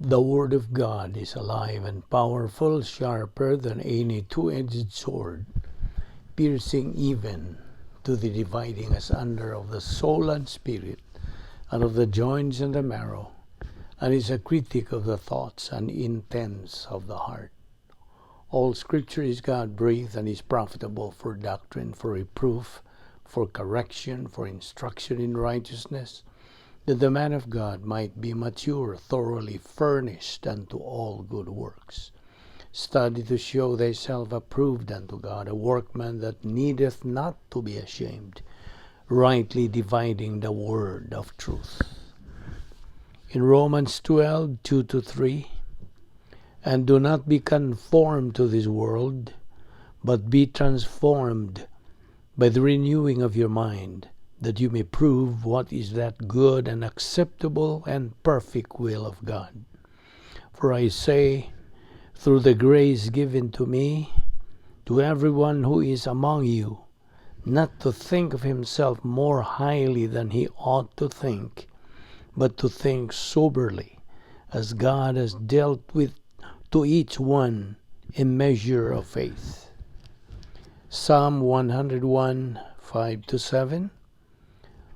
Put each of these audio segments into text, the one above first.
The Word of God is alive and powerful, sharper than any two-edged sword, piercing even to the dividing asunder of the soul and spirit, and of the joints and the marrow, and is a critic of the thoughts and intents of the heart. All Scripture is God-breathed and is profitable for doctrine, for reproof, for correction, for instruction in righteousness, that the man of God might be mature, thoroughly furnished unto all good works. Study to show thyself approved unto God, a workman that needeth not to be ashamed, rightly dividing the word of truth. In Romans 12, 2-3, and do not be conformed to this world, but be transformed by the renewing of your mind, that you may prove what is that good and acceptable and perfect will of God. For I say, through the grace given to me, to everyone who is among you, not to think of himself more highly than he ought to think, but to think soberly, as God has dealt with to each one a measure of faith. Psalm 101, 5-7.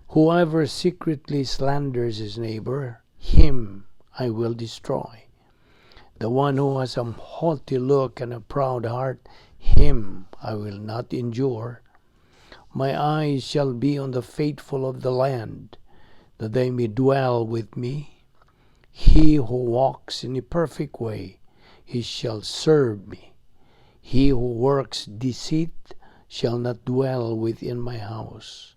Whoever secretly slanders his neighbor, him I will destroy. The one who has a haughty look and a proud heart, him I will not endure. My eyes shall be on the faithful of the land, that they may dwell with me. He who walks in a perfect way, he shall serve me. He who works deceit shall not dwell within my house.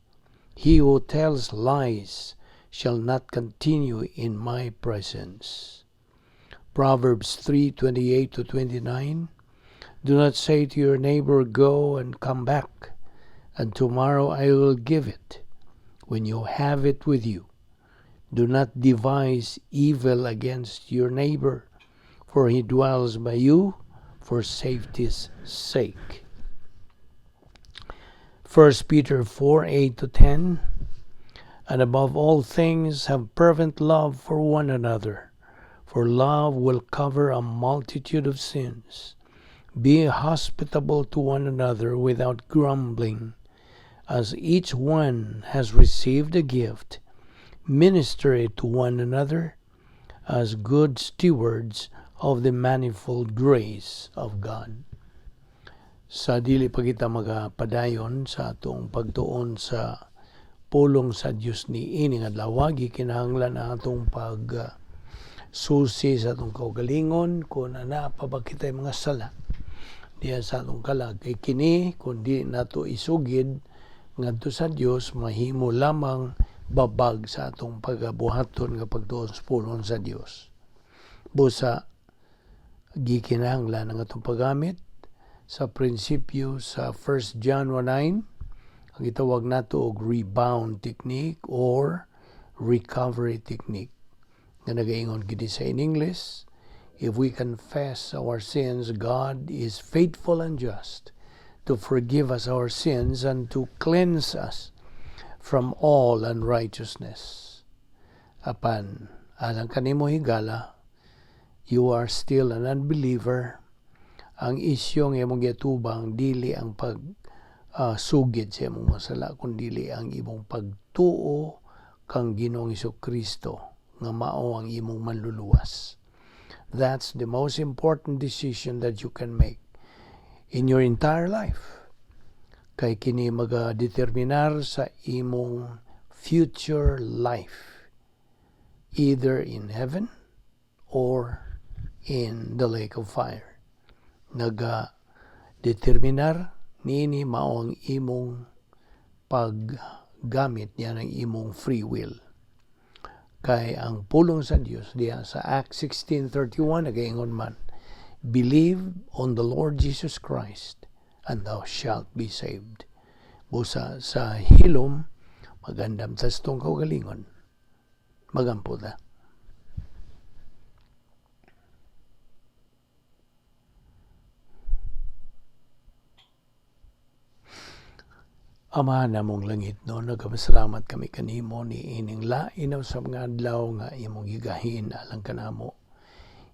He who tells lies shall not continue in my presence. Proverbs 3:28-29. Do not say to your neighbor, go and come back, and tomorrow I will give it, when you have it with you. Do not devise evil against your neighbor, for he dwells by you for safety's sake. 1 Peter 4:8-10. And above all things have fervent love for one another, for love will cover a multitude of sins. Be hospitable to one another without grumbling. As each one has received a gift, minister it to one another as good stewards of the manifold grace of God. Sa dili pa kita magapadayon sa atong pagtuon sa pulong sa Dios ni ining adlaw, gikinahanglan na atong susi sa atong kaugalingon kung ana pa ba kitay mga sala diya sa atong kalag. Kay kini kung di nato isugid ngadto sa Dios, mahimo lamang babag sa atong pagabuhaton nga pagtuon sa pulong sa Dios. Busa gikinahanglan ang atong paggamit sa prinsipyo sa 1 John 1:9, ang itawag nato og rebound technique or recovery technique. Nga nagaingon gid sa in English, if we confess our sins, God is faithful and just to forgive us our sins and to cleanse us from all unrighteousness. Apan, alang kanimo higala, you are still an unbeliever. Ang isyong imong gitubang dili ang sugid sa imong masala, kundi ang imong pagtuo kang Ginoong Hesukristo nga mao ang imong manluluwas. That's the most important decision that you can make in your entire life. Kay kini magadeterminar sa imong future life, either in heaven or in the lake of fire. Naga-determinar nini mao ang imong paggamit niya ng imong free will. Kay ang pulong sa Dios diya sa Acts 16:31 nagaingon man, believe on the Lord Jesus Christ and thou shalt be saved. Busa sa hilom magandam tas tong kaugalingon. Magampo ta. Ama namong langit, no, nagpasalamat kami kanimo ni ining lainaw sa mga adlaw nga imong higahin alang kanamo.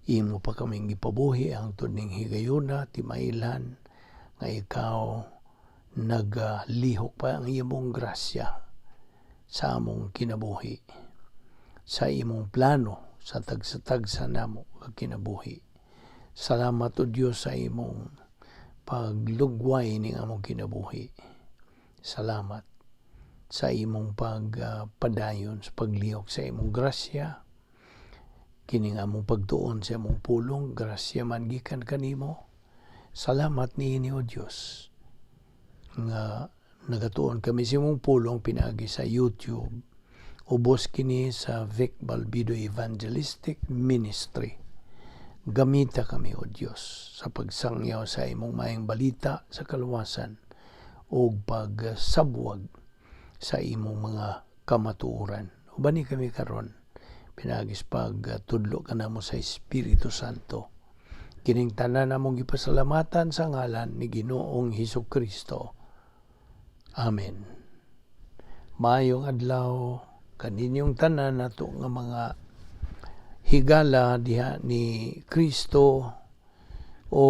imo pa kaming gipabuhi ang tuning higayuna ti mailan nga ikaw naglihok pa ang imong grasya sa among kinabuhi, sa imong plano sa tagsa-tagsa namo nga kinabuhi. Salamat o Dios sa imong paglugway ning among kinabuhi. Salamat sa imong pagpadayon sa paglihok sa imong grasya, kining among pagtuon sa imong pulong, grasya man gikan kanimo. Salamat niini o Dios nga nagatuon kami sa imong pulong pinaagi sa YouTube, ubos kini sa Vic Balbido Evangelistic Ministry. Gamita kami o Dios sa pagsangyaw sa imong maayong balita sa kaluwasan o pagsabwag sa imong mga kamatuoran. Ubani kami karon pinagis pagtudlo ka namo sa Espiritu Santo. Kining tanan namong gipasalamatan sa ngalan ni Ginoong Hesukristo. Amen. Maayong adlaw kaninyong tanan nato nga mga higala diha ni Kristo o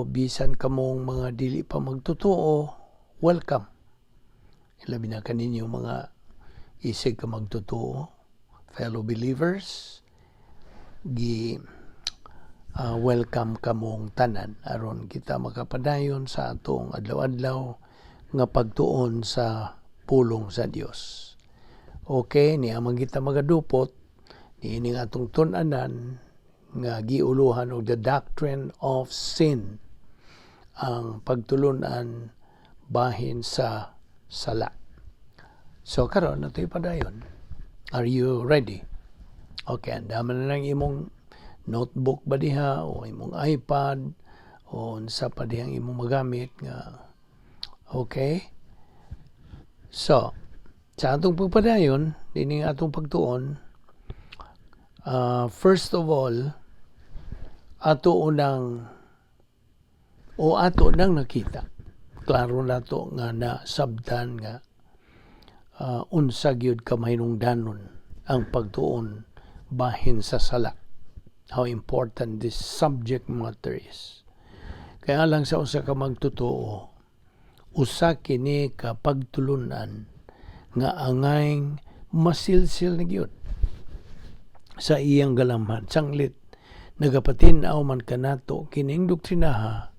bisan kamong mga dili pa magtotoo, welcome. Ilabi na kaninyong mga isig ka magtotoo, fellow believers, welcome kamong tanan aron kita makapadayon sa atong adlaw-adlaw nga pagtuon sa pulong sa Dios. Okay, ni amang kita magadupot niining atong tun-anan nga giuluhan og the Doctrine of Sin, ang pagtulunan bahin sa sala. So karon natoy padayon. Are you ready? Okay, andaman na lang imong notebook ba diha o imong iPad o unsa pa dihang imong magamit nga. Okay? So, sa atong pagpadayon, dining atong pagtuon, first of all, ato nang nakita. Klaro nato nga nasabtan nga unsa gyud ka mahinungdanon ang pagtuon bahin sa sala. How important this subject matter is. Kaya lang sa usa ka magtotoo, usa kini ka pagtulunan nga angayng masilsil na gyud sa iyang galamhan. Sanglit nagapatin-aw man kanato kining doktrinaha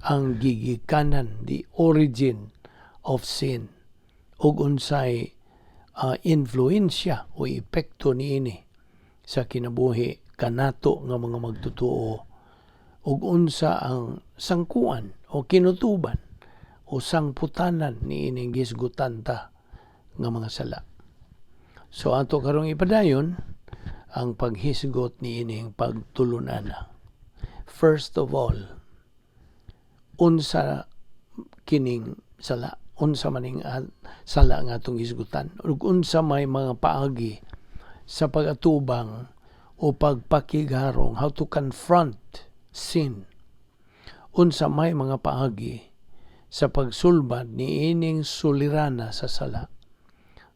ang gigikanan, the origin of sin, ug unsay influensya o epekto niini sa kinabuhi kanato nga mga magtotoo, ug unsa ang sangkuan o kinutuban o sangputanan niining gisgutanta nga mga sala. So ato karong ipadayon ang paghisgot niining pagtulunana. First of all, unsa kining sala, unsa maning sala nga atong hisgutan, ug unsa may mga paagi sa pagatubang o pagpakigharong, how to confront sin. Unsa may mga paagi sa pagsulbad niining sulirana sa sala.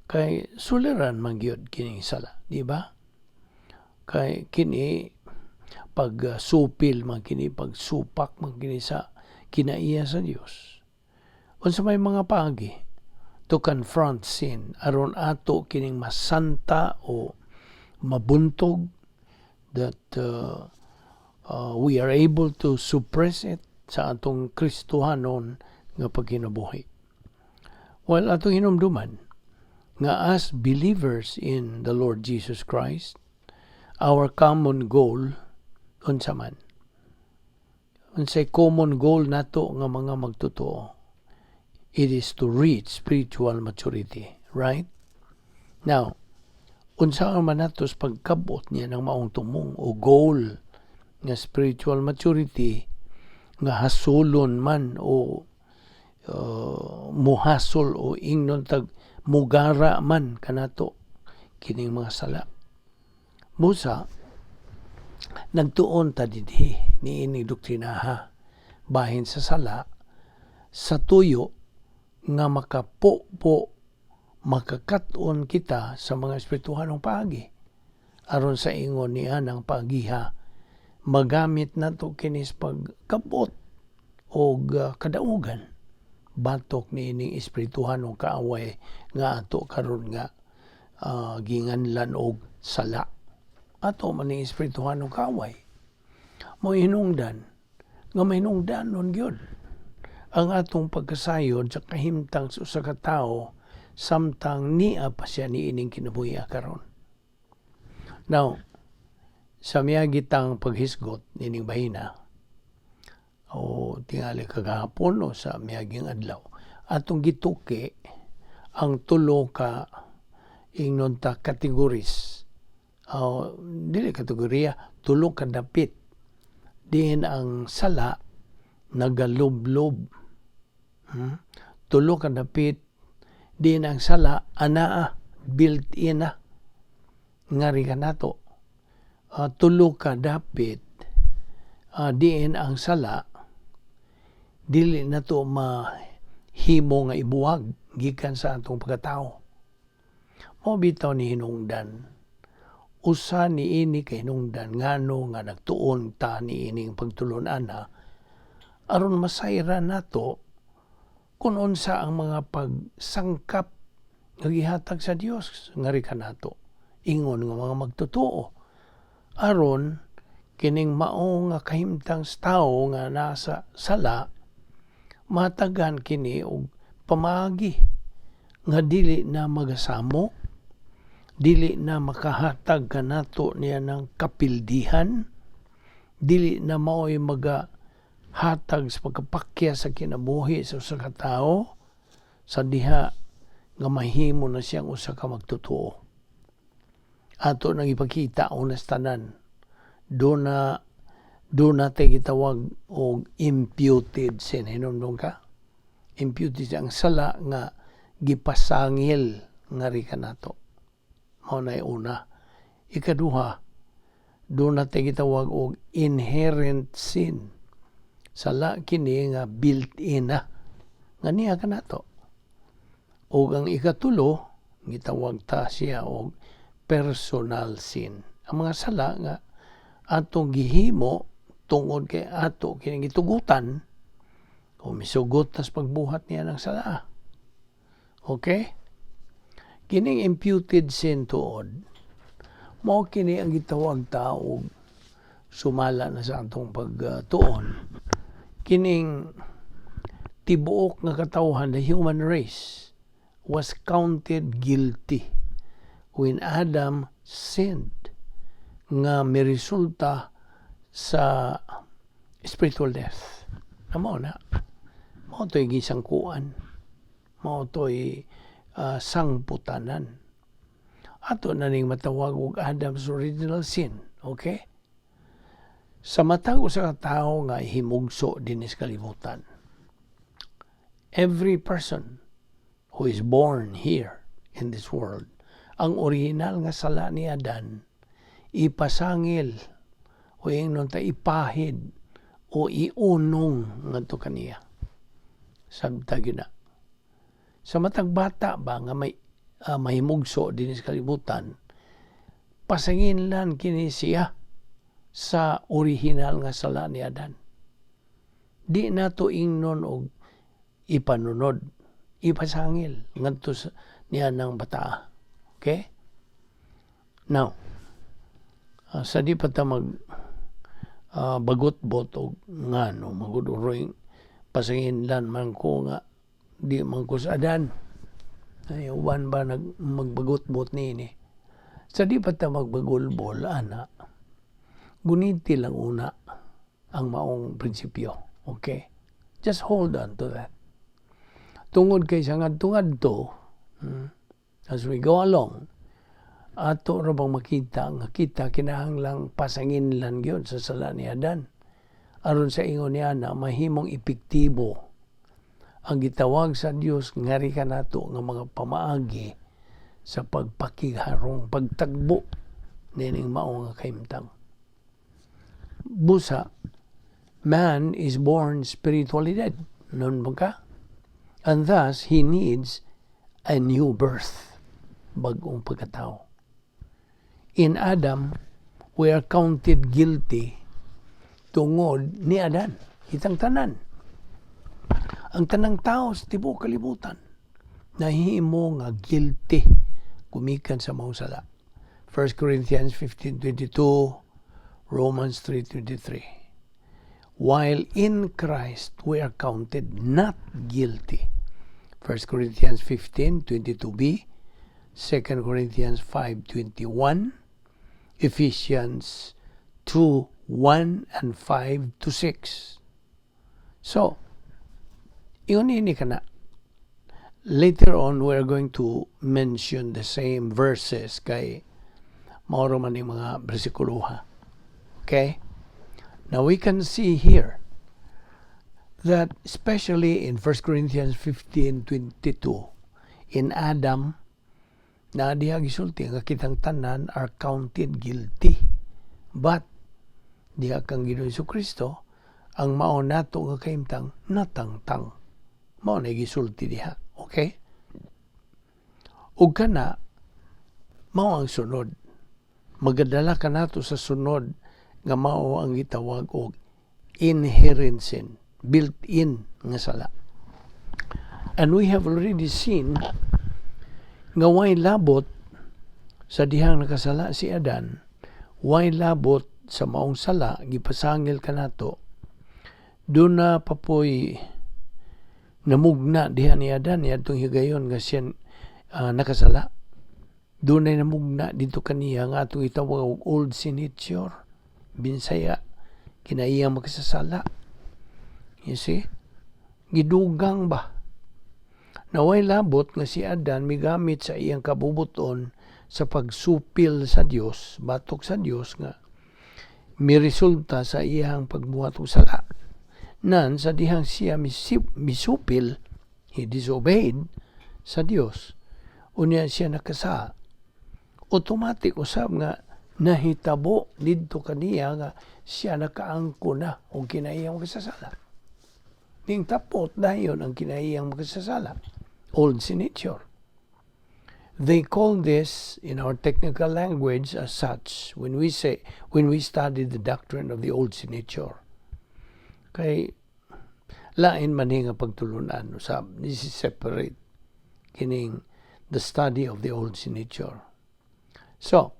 Kay suliran man gyud kining sala, di ba? Kay kini pagsupil man kini, pagsupak man kini sa kinaiya sa Dios. Unsa may mga paagi to confront sin aron ato kining masanta o mabuntog, that we are able to suppress it sa atong Kristohanon nga pagkinabuhi. Well, atong hinumduman nga as believers in the Lord Jesus Christ, our common goal, unsa man, unsay common goal nato nga mga magtotoo, it is to reach spiritual maturity, right? Now, unsa man natos pagkabot niya ng maong tumong o goal nga spiritual maturity, nga hasulon man o muhasol o ingnon tag mugara man kanato kining mga sala. Musa, nagtuon ta dinhi niini doktrinaha bahin sa sala sa tuyo nga makakat-on kita sa mga espirituhanong paagi aron sa ingon niya ng pagiha magamit nato kinis pagkabot o kadaugan batok ni ining espirituhan o kaaway nga ato karon nga ginganlan og sala. Ato man ni espirituhan o kaaway. Mo hinungdan nga mahinungdanon gyud ang atong pagkasayod sa kahimtang sa usa ka tawo samtang niya pa siya ni ining kinabuhi karon. Now, sa miyagitang paghisgot nining bahina o tingali kagahapon o sa miyaging adlaw, atong gituki ang tulo ka ingnon ta kategories dili kategorya, tulo ka dapit diin ang sala nagalublob. Tulo ka dapit diin ang sala anaa built-in na ngari ka nato. Tulo ka dapit diin ang sala dili na to mahimo nga ibuwag gikan sa atong pagkatao. Mao bitaw ni hinungdan. Usa ni ini kay hinungdan ngano nga nagtuon ta ni ining pagtulon-ana aron masayra nato kung unsa ang mga pagsangkap nga gihatag sa Dios ngari ka nato. Ingon nga mga magtotoo aron kining mao nga kahimtang tawo nga nasa sala matagan kini og pamaagi nga dili na magasamo, dili na makahatag kanato niya ng kapildihan, dili na mao'y magahatag sa pagkapakya sa kinabuhi sa usa ka tawo sa diha nga mahimo na siyang usa ka magtotoo. Ato nang ipakita unas tanan do na tayo gitawag og imputed sin. Hinumdum ka? Imputed ang sala nga gipasangil ngari ka nato. Mao na una. Ikaduha, do na tayo gitawag og inherent sin. Sala kini nga built-in na. Nga niya ka nato. O ang ikatulo, gitawag ta siya og personal sin. Ang mga sala nga atong gihimo tungod kay ato kining gitugutan o misugot tas pagbuhat niya ng sala. Okay? Kining imputed sin tuod mao kini ang gitawag ta og sumala na sa atong pagtuon. Kining tibuok nga katawhan, the human race was counted guilty when Adam sinned nga miresulta sa spiritual death. Mao to'y gisangkuan. Mao to'y sangputanan. Ato na ning matawag og Adam's original sin. Okay? Sa matag usa ka tawo nga himugso dinis kalibutan. Every person who is born here in this world, ang original nga sala ni Adan ipasangil o ingnon ta ipahid o iunong ngadto kaniya. Sabta gyud na. Sa matag bata ba nga may mahimugso dinis kalibutan, pasanginlan kini siya sa original nga sala ni Adan. Di nato ingnon og ipanunod, ipasangil ngadto niya ng bata. Okay? Now, sa di pa ta bagot-bot o ngano maguduroy pasanginlan man ko nga di man ko sa Adan ay uban ba magbagot-bot ni sa di pa ta magbagulbol ana guniti lang una ang maong prinsipyo. Okay, just hold on to that tungod kay sa ngadto as we go along ato ra bang makita nga kita kinahanglang pasanginlan gyud sa sala ni Adan aron sa ingon niya na mahimong epektibo ang gitawag sa Dios ngari ka nato nga mga pamaagi sa pagpakiharong pagtagbo nining mao nga kahimtang. Busa, man is born spiritually dead. Noon mo ka? And thus, he needs a new birth. Bagong pagkatao. In Adam, we are counted guilty tungod ni Adan, kitang tanan. Ang tanang tao sa tibuok kalibutan nahimo nga guilty gumikan sa maong sala. 1 Corinthians 15:22, Romans 3:23. While in Christ we are counted not guilty. 1 Corinthians 15:22b, 2 Corinthians 5:21, Ephesians 2:1 and 5-6. So, iyon ini ka na. Later on, we're going to mention the same verses kay mauro man yung mga bersikuloha. Okay? Now, we can see here that especially in 1 Corinthians 15:22, in Adam, na diha gisulti nga kitang tanan are counted guilty. But, diha kang Ginoong Jesucristo, ang mao nato nga kaimtang natangtang. Mao na gisulti diha. Okay? Ug kana, mao ang sunod. Magadala ka nato sa sunod nga mao ang gitawag og inherent sin, built-in nga sala. And we have already seen nga way labot sa dihang nakasala si Adan, way labot sa maong sala, gipasangil ka nato, doon na papoy namugna diha ni Adan, yadtong higayon nga siya nakasala. Doon ay namugna dito kaniya nga atong itawag og old sin nature. Binsaya, kinaiyang makasasala. You see? Gidugang ba? Naway labot nga si Adan migamit sa iyang kabubuton sa pagsupil sa Dios, batok sa Dios nga miresulta sa iyang pagbuhat og sala. Nan sa dihang siya misupil, he disobeyed sa Dios. Unya siya nakasa. Automatic usab nga nahitabo didto kaniya nga siya nakaangko na og kinaiyang makasasala. Ning tapot dayon ang kinaiyang makasasala. Old sin nature. They call this in our technical language as such when we study the doctrine of the old sin nature. Kay lain man nga pagtulunan usab, this is separate kining the study of the old sin nature. So,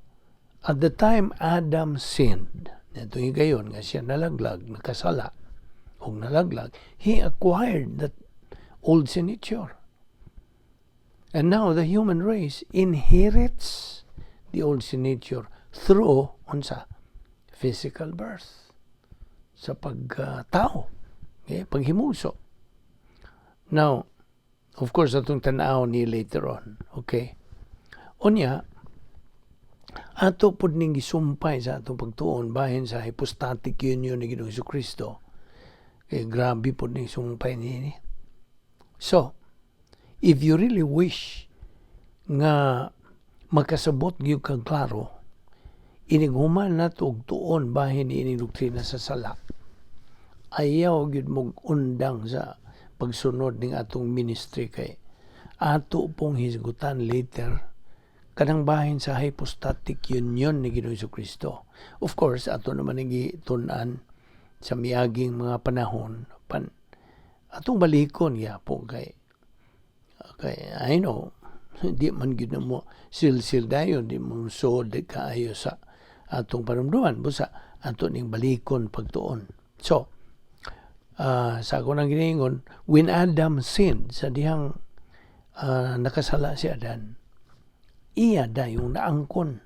at the time Adam sinned, ito yung gayon nga siya nalaglag, nakasala, o nalaglag, he acquired that old sin nature. And now the human race inherits the old sin nature through unsa physical birth, sa pagtao, okay? Paghimuso. Now, of course, atong tanaw ni later on, okay? Unya, ato pod ning gisumpay sa atong pagtuon bahin sa hypostatic union ni Ginoong Jesucristo. Kay grabe pod ning sumpay niini. So, if you really wish nga makasabot gyud kag klaro, inighuman nato og tuon bahin niini doktrina sa sala. Ayaw gyud mong undang sa pagsunod ning atong ministry kay ato pong hisgutan later kanang bahin sa hypostatic union ni Ginoong Jesucristo. Of course, ato naman gitun-an sa miaging mga panahon atong balikon gyapon kay I know di man gyud na mo sil dayon, di mo sod kaayo sa atong panumduman busa ato ning balikon pagtuon. So, sa ako nang giningon, when Adam sinned, sa dihang nakasala si Adan, iya dayong naangkon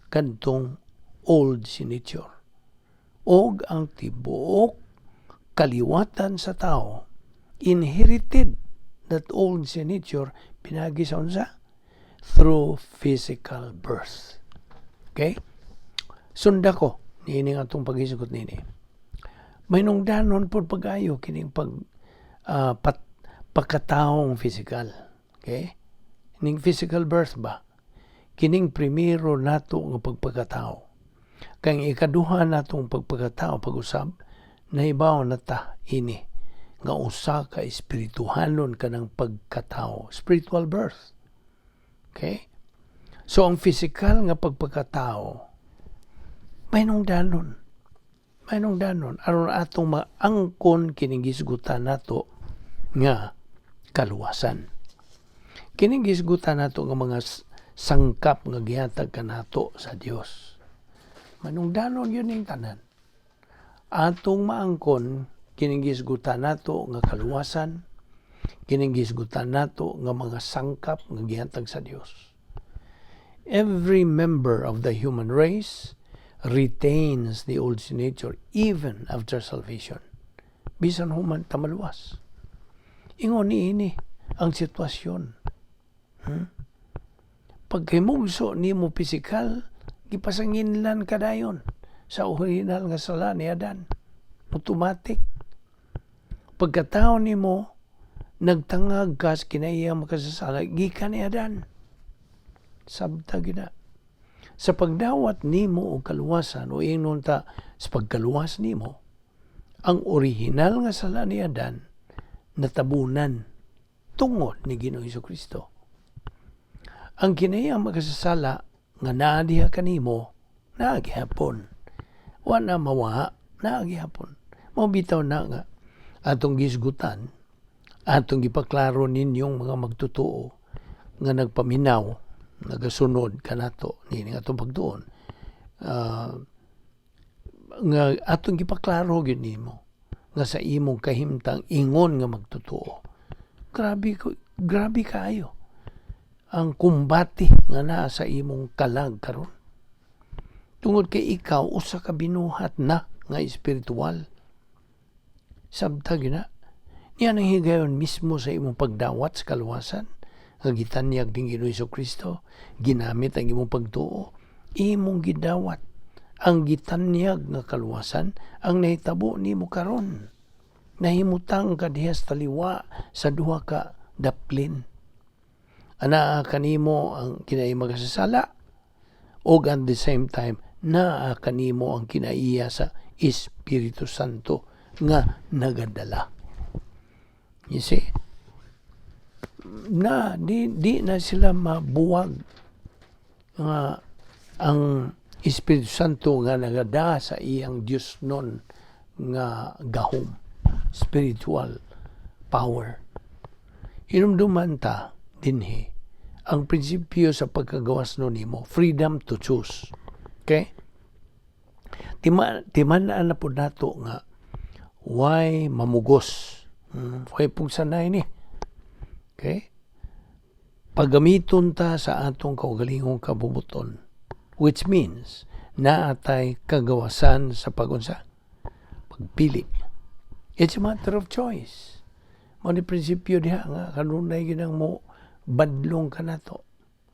kadtong old sin nature. Og ang tibuok kaliwatan sa tao inherited that old sin nature pinagi sa unsa? Through physical birth. Okay? Sunda ko, niini nga itong pag-isugot nini. May nungdanon po pag-ayo kining pagkataong physical. Okay? Kining physical birth ba? Kining primero nato nga pagpagkatao. Kang ikaduha natong pagpagkatao pag-usab, nahibaw na ta ini nga usa ka espirituhanon kanang pagkatao, spiritual birth. Okay? So ang physical nga pagpagkatao may nungdanon. Mainong danon aron atong maangkon kining gisgutan nato nga kaluwasan. Kining gisgutan nato nga mga sangkap nga gihatag kanato sa Dios. Mainong danon yun ning tanan. Atong maangkon kining gisgutan nato nga kaluwasan, kining gisgutan nato nga mga sangkap nga gihatag sa Dios. Every member of the human race retains the old sin nature even after salvation. Bisan human tamaluwas. Ingon niini ang sitwasyon. Pagkimugso ni mo pisikal, gipasanginlan kadayon sa original nga sala ni Adan. Automatic. Pagkatao ni mo, nagtangag ka sa kinaiya makasasala, gikan ni Adan. Sabta gina. Sa pagdawat nimo o kaluwasan o ingnon ta sa pagkaluwas nimo, ang original nga sala ni Adan natabunan tungod ni Ginoong Hesukristo. Ang kinayang makasasala nga naadiha kanimo naagihapon. Wa na mawa naagihapon. Mabitaw na nga atong gisgutan, atong gipaklaro ninyong mga magtutuo nga nagpaminaw, nagasunod kanato nini atong pagtuon, nga atong gipaklaro gyud nimo nga sa imong kahimtang ingon nga magtutuo. Grabe kaayo ang kumbati nga naa sa imong kalag karon. Tungod kay ikaw usa ka binuhat na nga espiritual. Sabta gyud na. Niya nang higayon mismo sa imong pagdawat sa kaluwasan nga gitanyag ning Ginoong Hesukristo, ginamit ang imong pagtuo, imong gidawat ang gitanyag nga kaluwasan ang nahitabo nimo karon. Nahimutang ka diha sa taliwa sa duha ka daplin. Anaa kanimo ang kinai magasasala o at the same time naa kanimo ang kinaiya sa Espiritu Santo nga nagadala. You see? Di na sila mabuwag nga ang Espiritu Santo nga nagada sa iyang Dios non nga gahom, spiritual power. Hinumduman ta dinhi ang prinsipyo sa pagkagawas no nimo, freedom to choose. Okay? Timan-an na po nato nga why mamugos. Why pugsanay ni. Okay? Paggamiton ta sa atong kaugalingong kabubuton, which means naatay kagawasan sa pagunsa, pagpili. It's a matter of choice. Mao ni prinsipyo diha nga kanunay gyud mo badlong kanato.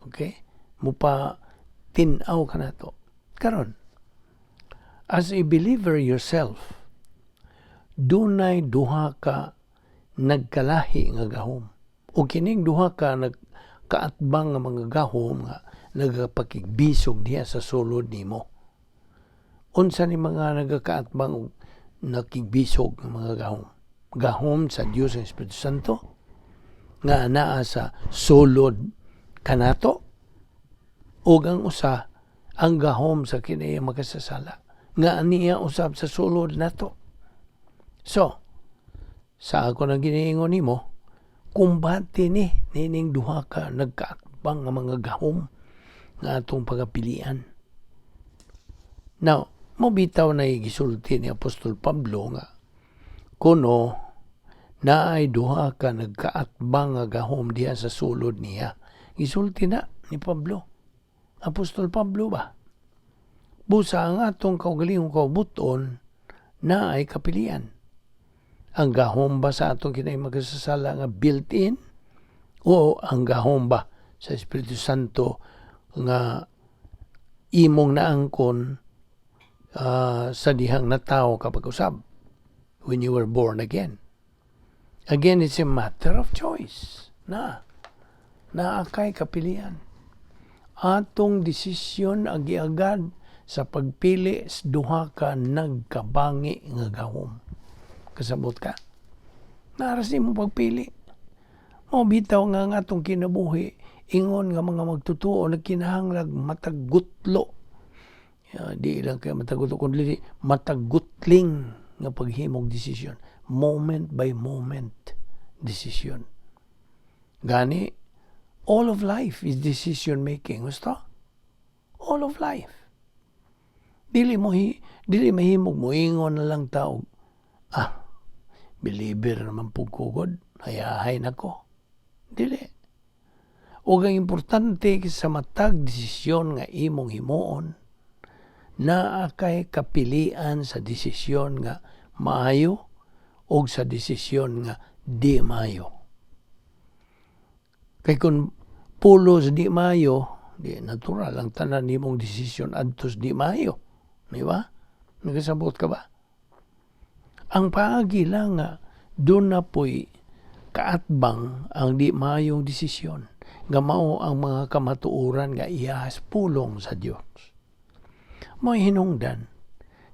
Okay? Mo pa tin-aw kanato. Karon, as a believer yourself, dunay duha ka nagkalahi nga gahom. O kining duha ka nagkaatbang nga mga gahom nga nagapakigbisog diha sa sulod nimo. Unsa ni mga nagakaatbang og nakigbisog nga mga gahom? Gahom sa Dios ang Espiritu Santo nga naa sa sulod kanato, o ang usa ang gahom sa kinaya makasasala nga aniya usab sa sulod nato. So, sa ako na giniingon nimo, kumbati nining duha ka nagkaatbang nga mga gahom nga atong pagapilian. Now, mabitaw na gisulti ni Apostol Pablo nga kuno naay duha ka nagkaatbang nga gahom diha sa sulod niya. Gisulti na ni Pablo. Apostol Pablo ba? Busa ang atong kaugalingong kaubuton naay kapilian. Ang gahom ba sa atong kinay magasasala nga built-in, o ang gahom ba sa Espiritu Santo nga imong naangkon sa dihang natawo kapag usab when you were born again? Again, it's a matter of choice. Naakay kapilian. Atong desisyon agi-agad sa pagpili sa duha ka nagkabangi nga gahom. Kasabot ka? Naras ni mo pagpili. Bitaw nga ang atong kinabuhi, ingon nga mga magtutuo, nagkinahanglag matag gutlo. Di lang kay matagot kundi matagutling nga paghimog desisyon, moment by moment decision. Gani all of life is decision making, gusto? All of life. Dili mahimog mo ingon na lang tao. Believer naman pugkugod, hayahay nako. Dili. O ang importante sa matag desisyon nga imong himuon, naa kay kapilian sa desisyon nga maayo o sa desisyon nga di maayo. Kay kung pulos di maayo, di natural ang tanan nimong desisyon adtos di maayo. Di ba? Nagasabot ka ba? Ang paagi lang nga doon na po'y kaatbang ang di maayong desisyon. Nga mao ang mga kamatuuran nga iyahas pulong sa Dios. Mo'y hinungdan,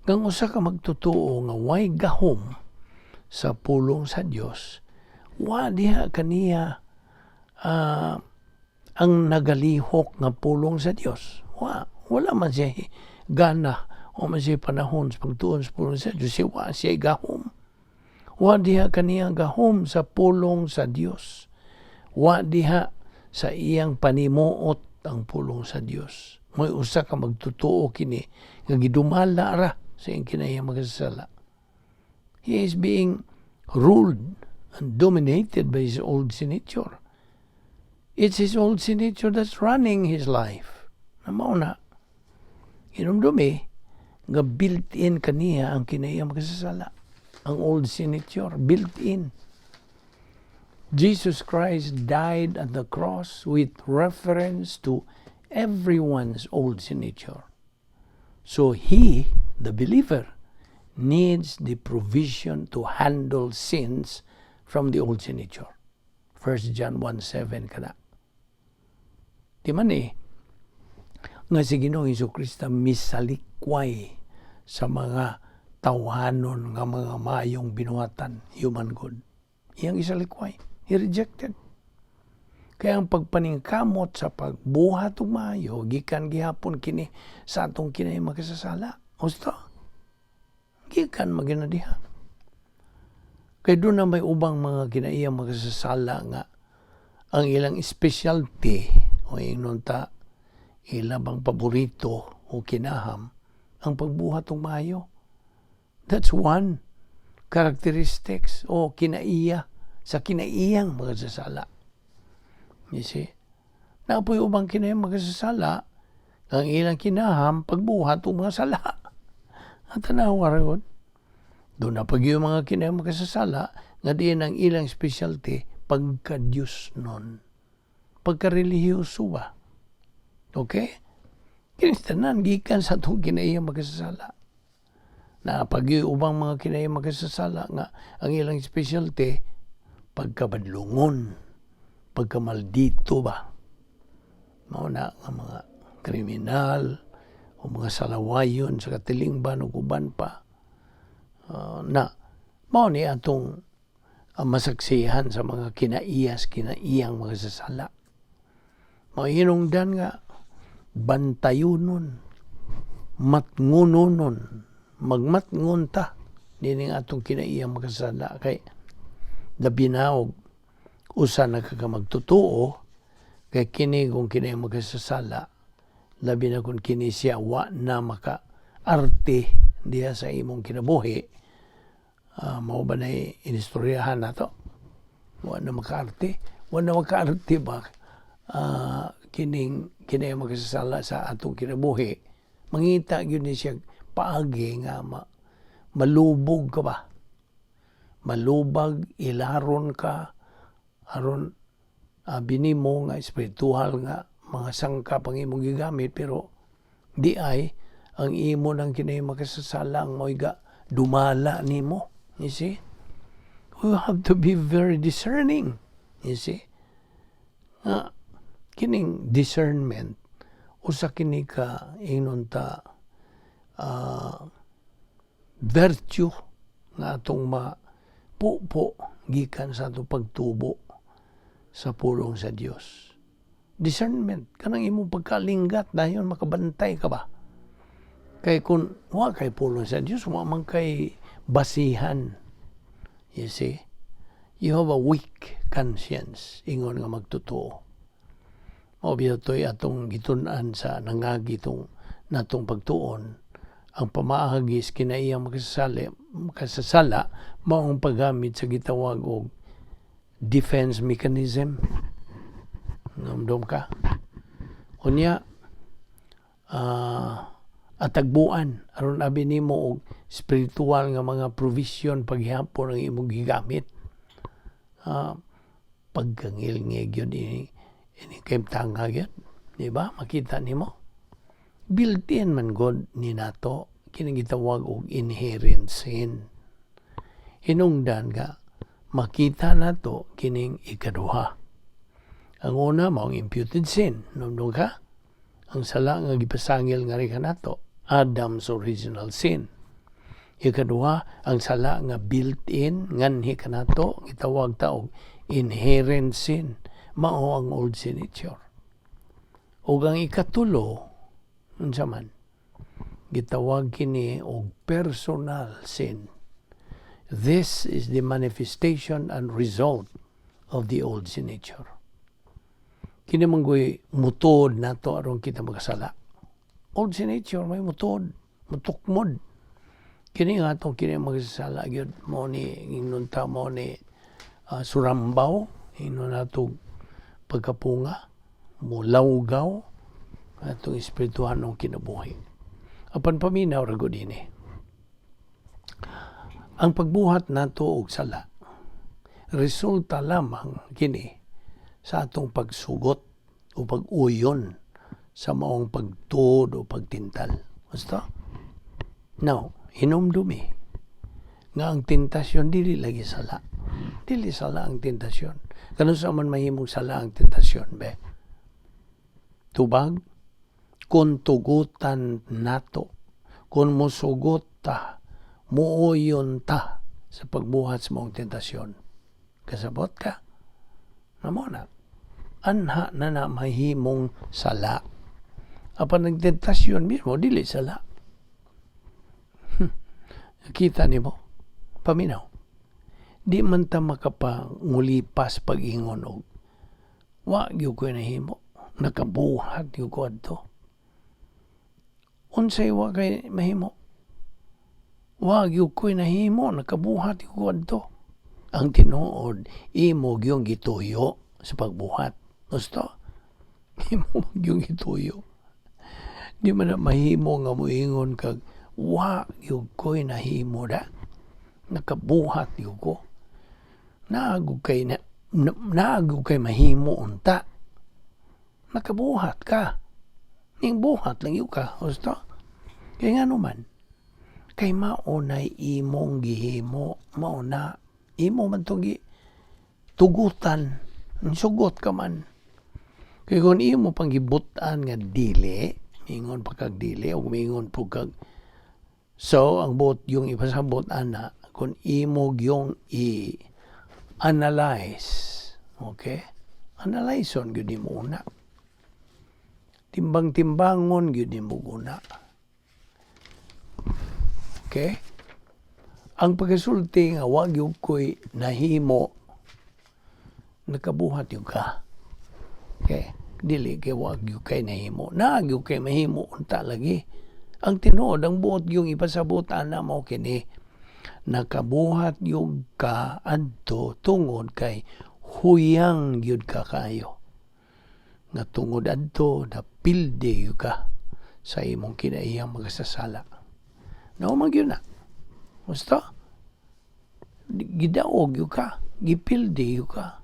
kang usa ka magtutuo nga way gahom sa pulong sa Dios, wa diha kaniya ang nagalihok nga pulong sa Dios. Wala man siya gana o man siya panahon sa pagtuon sa pulong sa Dios. Wa siya gahom. Wa diha kaniya gahom sa pulong sa Dios. Wa diha sa iyang panimuot ang pulong sa Dios. Mo'y usa ka magtutuo kini nga gidumala ra sa iyang kinahiyang magasasala. He is being ruled and dominated by his old sin nature. It's his old sin nature that's running his life. Namaw na. Inumdumi nga built-in kaniya ang kinahiyang magasasala. Ang old sin nature, built-in. Jesus Christ died at the cross with reference to everyone's old sin nature. So he, the believer, needs the provision to handle sins from the old sin nature. 1 John 1:7 kada. Di man nga si Ginoong Jesucristo misalikway sa mga tawhanon nga mga mayong binuhatan, human good. Iyang isalikway. He rejected. Kaya ang pagpaningkamot sa pagbuhat ug maayo gikan gihapon kini sa atong kinahing makasasala. Gusto? Gikan maginadiha. Kaya doon na may ubang mga kinaiyang makasasala nga ang ilang specialty o ingnon ta ilang paborito o kinaham ang pagbuhat ug maayo. That's one characteristics o kinaiya sa kinaiyang makasasala. You see? Napoy ubang kinayang makasasala, ang ilang kinaham, pagbuhat o mga sala. At tanawa rin. Doon na pag yung mga kinayang makasasala, nga diyan ang ilang specialty, pagka-Diyos nun. Pagka-relihiyoso ba? Okay? Kinistanan, gikan sa itong kinayang makasasala. Na pag yung ubang mga kinayang makasasala, nga ang ilang specialty, pagkabadlungon, pagkamaldito ba? Mauna nga mga kriminal o mga salawayon sa katilingban o kuban pa na mao ni atong masaksihan sa mga kinaiyang mga sasala. Mahinungdan nga bantayunon, matngunonon, magmatngon ta dining atong kinaiyang mga sasala kay labi na og usa na kakamagtutuo kay kini kung kini magasasala labi na kung kini siya wa na maka-arte diha sa imong kinabuhi mao ba na inistoryahan nato wa na maka-arte ba kining magasasala sa atong kinabuhi mangita gyud ni siya paagi nga malubog ka ba malubag, ilaron ka, aron binimo nga espiritual nga mga sangkap ang imong gigamit, pero di ay ang imo ng kinay makasasalang mo iga dumala nimo. You see? We have to be very discerning. You see? Kining discernment, usa kini ka ingnon ta virtue nga atong pupo gikan sa ato pagtubo sa pulong sa Dios. Discernment kanang imong pagkalinggat dayon makabantay ka ba Kay kung wa kay pulong sa Dios, wa man kay basihan. You see? You have a weak conscience ingon nga magtotoo. O biyatoy atong gitun-an sa nangagi itong natong pagtuon, ang pamaagis kinaiyang makasasala maong paggamit sa gitawag og defense mechanism. Namdom ka? Unya, atagbuan aron abi nimo og spiritual nga mga provision paghihapon ang imong gigamit. Pagkangil-ngig yun ini kay tanga gyud, di ba? Makita nimo. Built-in man God ni nato kini gitawag og inherent sin. Hinungdan ka makita nato kining ikaduha. Ang una maong imputed sin, namdong ka? Ang sala nga gipasangil nga rin nato, Adam's original sin. Ikaduha, ang sala nga built-in nganhi kanato gitawag ta og inherent sin, mao ang old sin nature. Ug ang ikatulo, unsa man, gitawag kini og personal sin. This is the manifestation and result of the old sin nature. Kini manggoy mutod nato aron kita magasala. Old sin nature may mutod, mutukmod. Kini nga itong kini magsasala gyud mo ni inunta mo ni surambaw, ino nato pagkapunga, mulawgaw, atong espirituhan ng kinabuhi. Apan paminaw ra gud ini. Ang pagbuhat nato og sala resulta lamang kini sa atong pagsugot o pag-uyon sa maong pagtuod o pagtintal. Basta? Now, hinumdumi nga ang tentasyon dili lagi sala. Dili sala ang tentasyon. Kano sa man mahimong sala ang tentasyon, be? Tubag, kung tugutan nato, kung musugot ta, muuyon ta sa pagbuhat sa mong tentasyon. Kasabot ka? Namo na. Anha na mahimong sala. Apan ang tentasyon mismo, dili sala. Kita ni mo, paminaw. Di man ta makapangulipas pag-ingon og wa gyud ko nahimo, nakabuhat gyud ko adto. Unsay wa kay mahimo? Wa gyud ko nahimo, nakabuhat gyud ko adto. Ang tinuod, imo gyud gituyo sa pagbuhat. Gusto? Imo gyud gituyo. Di man na mahimo nga moingon kag wa gyud ko'y nahimo da. Nakabuhat gyud ko. Naagud kay mahimo unta. Nakabuhat ka. Ning buhat lang gyud ka. Gusto? Kaya nga naman, kay maunay imong gihimo, mauna, imo man itong tugutan, sugot ka man. Kaya kung imo pang gibutan nga dili, mingon pagkagdili, o mingon pagkag so, ang bot yung ipasabot ana, kung imog yung i-analyze, okay? Analyzeon gyud mo una. Timbang-timbangon gyud mo una. Okay? Ang pagkasulti nga wag yung ko'y nahimo, nakabuhat yung ka. Okay? Dili kay wag yung kay nahimo. Naag yung kay mahimo, unta lagi. Ang tinuod, ang buot yung ipasabot ana mo kini, nakabuhat yung ka adto tungod kay huyang yun ka kayo. Nga tungod adto, napilde yung ka sa imong kinaiyang magasasala. Naumag yun na. Basta? Gidaog yung ka, gipilde yung ka.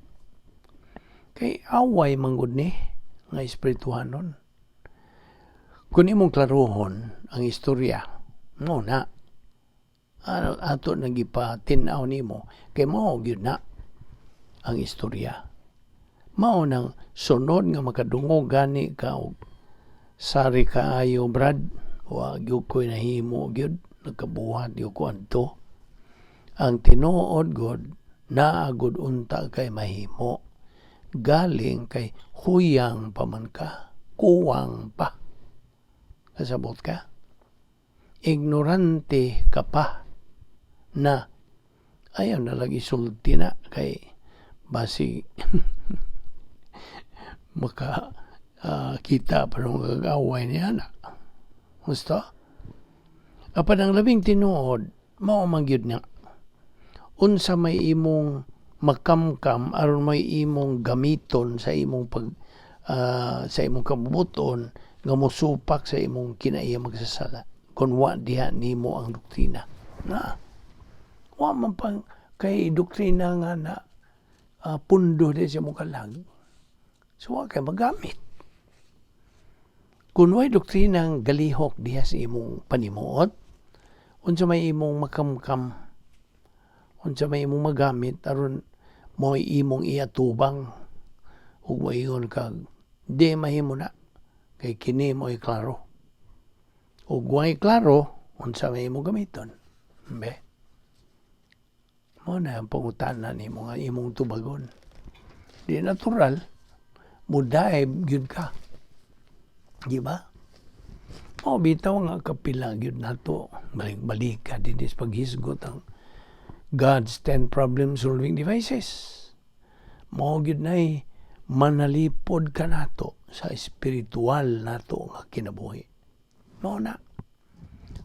Kay away manggod ni, nga espirituhanon. Kung imong klaruhon ang istorya, no na, ato nagipatinaw nimo, kay mao gyud na ang istorya. Mao nang sunod nga makadungog gani ka og sari kaayo brad, wa gyud ko'y nahimo gyud, nagkabuhat gyud ko adto. Ang tinuod gud naagud unta kay mahimo, galing kay huyang pa man ka, kuwang pa. Kasabot ka? ignorante ka pa na ayaw na lagi sulti na kay basi kita pa nung gagaway niya na. Gusto? Apan ang labing tinuod, maumangyod niya. Unsa may imong makamkam aron may imong gamiton sa imong sa imong kabubuton nga mosupak sa imong kinaiya magsasala. Kung wa diha nimo ang doktrina. Na. Wa man pang kay doktrina nga na pundo din sa imong kalag. So wa kay magamit. Kung way doktrinang galihok diha sa imong panimuot, unsa may imong makamkam, unsa may imong magamit aron mo imong iatubang ug moingon kag di mahimo na kay kini mo'y klaro. Ug way klaro unsa may imong gamiton. Be. Mo na ang pangutana nimo nga imong tubagon. Di natural mudaib gyud ka. Di ba? O bitaw nga kapila gyud nato balik-balik ka dinis paghisgot ang God's 10 problem solving devices. Mao gyud nay manalipod ka nato sa espiritual nato nga kinabuhi. Mao na.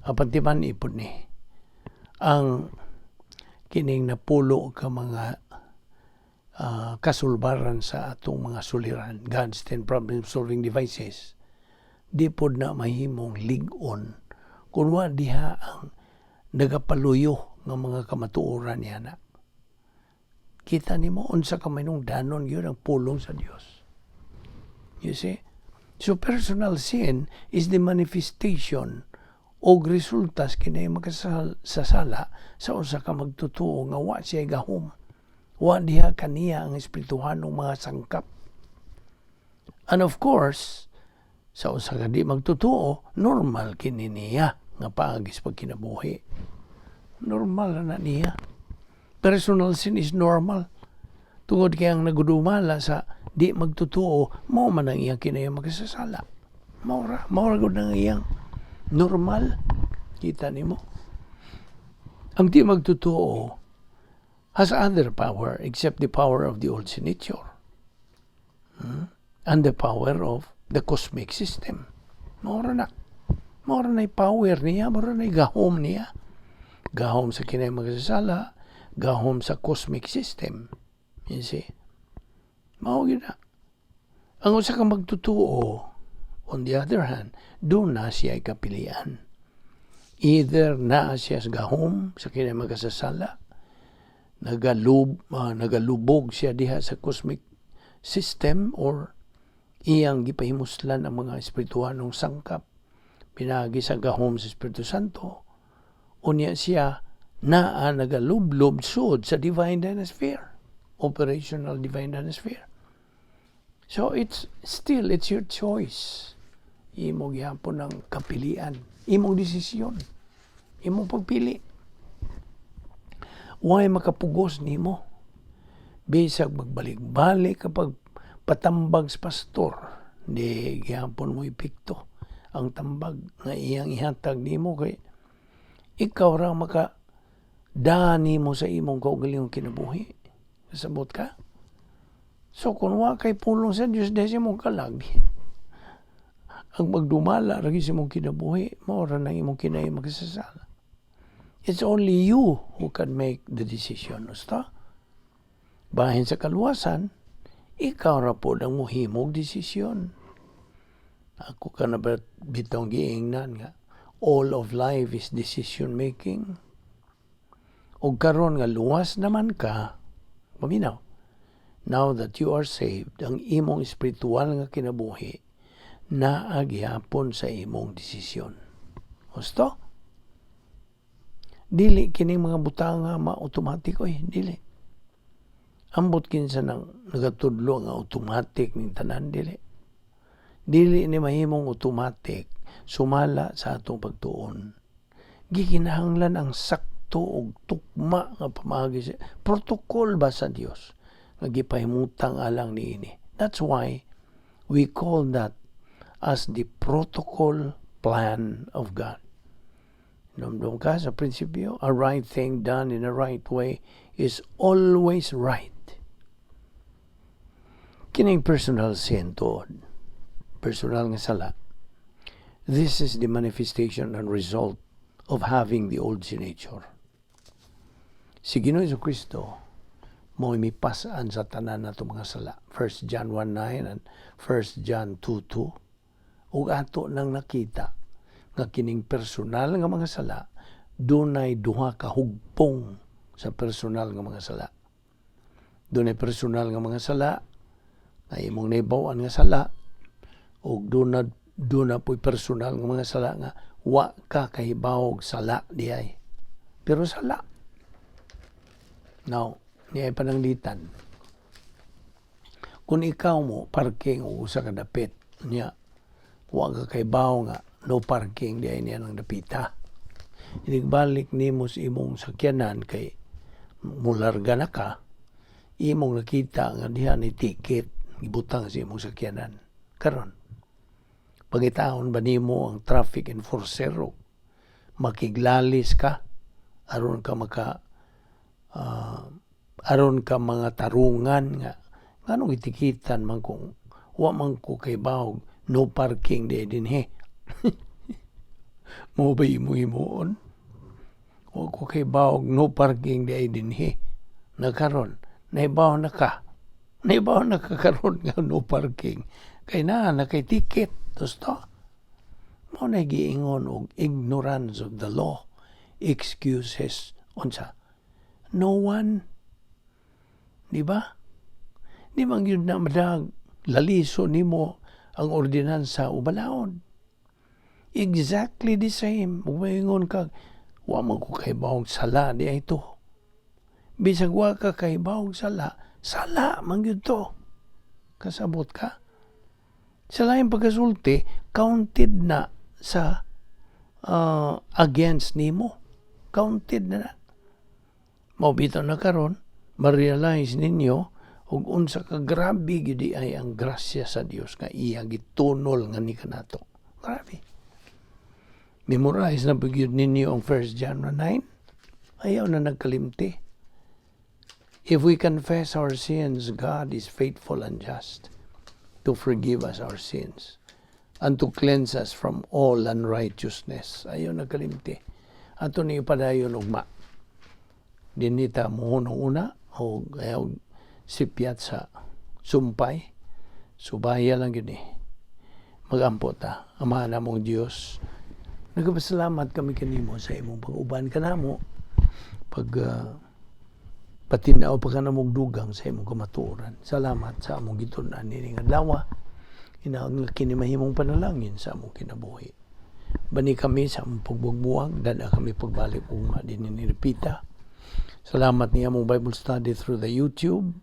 Apan timan ipod ni ang kining napulo ka mga kasulbaran sa atong mga suliran, God's 10 problem solving devices. Di pod na mahimong lig-on kung wa diha ang nagapaluyo ng mga kamatuoran niya na. Kita nimo unsa ka manungdanon yun ang pulong sa Dios. You see? So personal sin is the manifestation o resultas kinay magkasasala sa usa ka magtutuo nga wa siya gahom. Wa diha kaniya ang espirituhanong mga sangkap. And of course, sa usa ka di magtutuo, normal kini niya nga paagis pag kinabuhi. Normal na niya. Personal sin is normal. Tungod kay ang nagudumala sa di magtutuo, mao man ang iyang kinaya magkasasala. Maura gud ang iyang normal. Kita nimo. Ang di magtutuo has other power except the power of the old sin nature. And the power of the cosmic system. Maura na power niya, maura na gahom niya. Gahom sa kinay magkasasala, gahom sa cosmic system. You see? Mao gyud na. Ang usa ka magtutuo, on the other hand, doon na siya kapilian. Either na siya sa gahom sa kinay magkasasala, nagalubog siya diha sa cosmic system, or iyang gipahimuslan ang mga espirituhanong sangkap pinagi sa gahom sa Espiritu Santo, unya siya naa nagalublob sud sa divine dynasty, operational divine dynasty. So it's your choice. Imo gyapon ang kapilian, imong desisyon, imong pagpili. Way makapugos nimo bisag magbalik-balik kapag patambag sa pastor, di gyapon mo epekto ang tambag nga iyang ihatag nimo kay ikaw ra maka dani mo sa imong kaugalingong kinabuhi. Kasabot ka? So kung wa kay pulong sa Dios dahil imong kalag, ang magdumala ragi sa imong kinabuhi, mao ra nang imong kinay magsasala. It's only you who can make the decision. Basta bahin sa kaluwasan, ikaw ra po ang muhimog desisyon. Ako ka na ba bitong giingnan nga all of life is decision making. O karon nga luwas naman ka, maminaw, now that you are saved, ang imong espiritual nga kinabuhi naagyapon sa imong desisyon. Gusto? Dili kining mga butang nga ma-automatic, dili. Ambot kinsa nang nagatudlo nga automatic ning tanan, dili. Dili ni mahimong automatic sumala sa atong pagtuon. Gikinahanglan ang sakto og tukma nga pamaagi sa protocol ba sa Dios nga gipahimutang alang niini. That's why we call that as the protocol plan of God. Dumdum ka sa prinsipyo, a right thing done in a right way is always right. Kining personal sin tuod, personal nga sala. This is the manifestation and result of having the old sin nature. Si Ginoong Jesucristo mo mipasaan sa tanan nato mga sala. 1 John 1:9 and 1 John 2:2. Ug ato nang nakita nga kining personal nga mga sala dunay duha ka hugpong sa personal nga mga sala. Dunay personal nga mga sala nga imong naibaw-an nga sala ug duna po'y personal nga mga sala nga wa ka kahibawog sala diay. Pero sala. Now, niyay pananglitan. Kung ikaw mo parking o usa ka dapit niya, wa ka kahibawog nga no parking diay niya ng dapita. Inigbalik nimo sa imong sakyanan kay mularga na ka, imong nakita nga diha ni ticket gibutang sa imong sakyanan. Karon pagitaon ba nimo ang traffic enforcer o makiglalis ka aron ka mga tarungan nga nganong itikitan man kung wa man ko kay bawog no parking di dinhi. Mo ba imo-imoon? Wa ko kay bawog no parking di dinhi. Nakaron naibaw na ka karon nga no parking kay na kay ticket. Gusto? Mo na giingon og ignorance of the law. Excuses. Unsa? No one. Di ba? Di man yun na madag laliso nimo ang ordinansa o balaod. Exactly the same. Umaingon ka, wa man ko kahibawog sala di ay ito. Bisag wa ka kahibawog sala man yun to. Kasabot ka? Sa laing pagkasulti, counted na sa against nimo. Counted na. Maubito na karon, ma-realize ninyo ug unsa ka grabe gyud ay ang grasya sa Dios nga iya gitunol nga ni kanato. Grabe. Memorize na gyud ninyo ang 1 John 9. Ayaw na nagkalimti. If we confess our sins, God is faithful and just to forgive us our sins and to cleanse us from all unrighteousness. Ayaw nagkalimti. Ato ni padayon ugma. Dinita mo nung una o ayaw sipyat sa sumpay. Subaya lang yun Magampo ta. Amahan na mong Diyos. Nagpasalamat kami kanimo sa imong pag-uban ka na mo. Patinaw pa ka na mong dugang sa imong kamatuoran. Salamat sa among gitunan nining adlaw. Inaon nga kinimahimong panalangin sa among kinabuhi. Bani kami sa among pagbugbuwag, dada kami pagbalik ugma din ni Repita. Salamat niya among Bible study through the YouTube.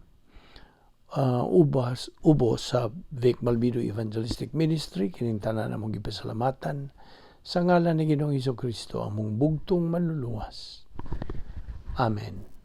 Ubos sa Vic Balbido Evangelistic Ministry. Kining tanan among gipasalamatan. Sa ngalan ni Ginoong Hesus Kristo, among bugtong manluluwas. Amen.